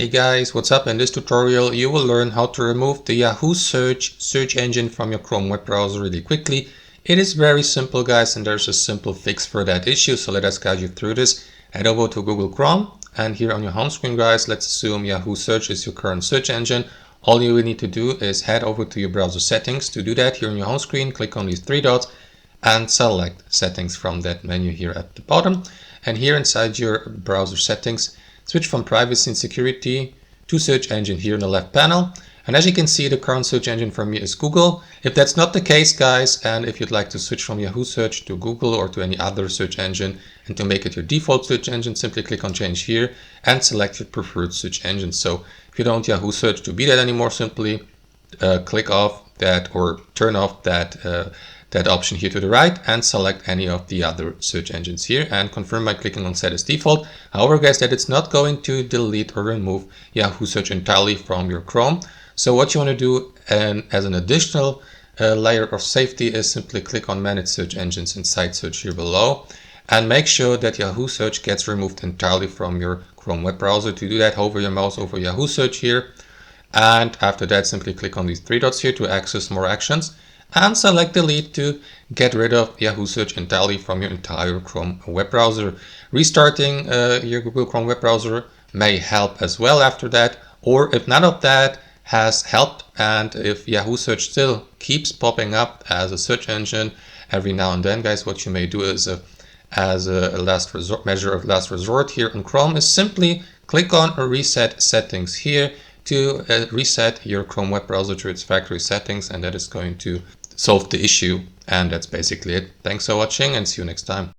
Hey guys, what's up? In this tutorial you will learn how to remove the Yahoo search engine from your Chrome web browser really quickly. It is very simple guys, and there's a simple fix for that issue, so let us guide you through this. Head over to Google Chrome, and here on your home screen guys, let's assume Yahoo Search is your current search engine. All you will need to do is head over to your browser settings. To do that, here on your home screen, click on these three dots and select settings from that menu here at the bottom. And here inside your browser settings, switch from privacy and security to search engine here in the left panel. And as you can see, the current search engine for me is Google. If that's not the case guys, and if you'd like to switch from Yahoo Search to Google or to any other search engine and to make it your default search engine, simply click on change here and select your preferred search engine. So if you don't want Yahoo Search to be that anymore, simply click off that or turn off that option here to the right and select any of the other search engines here and confirm by clicking on set as default. However guys, that it's not going to delete or remove Yahoo Search entirely from your Chrome. So what you want to do, and as an additional layer of safety, is simply click on manage search engines and site search here below and make sure that Yahoo Search gets removed entirely from your Chrome web browser. To do that, hover your mouse over Yahoo Search here, and after that simply click on these three dots here to access more actions and select delete to get rid of Yahoo Search entirely from your entire Chrome web browser. Restarting your Google Chrome web browser may help as well after that, or if none of that has helped and if Yahoo Search still keeps popping up as a search engine every now and then guys, what you may do is as a last resort, measure of last resort here on Chrome, is simply click on reset settings here to reset your Chrome web browser to its factory settings, and that is going to solve the issue. And that's basically it. Thanks for watching and see you next time.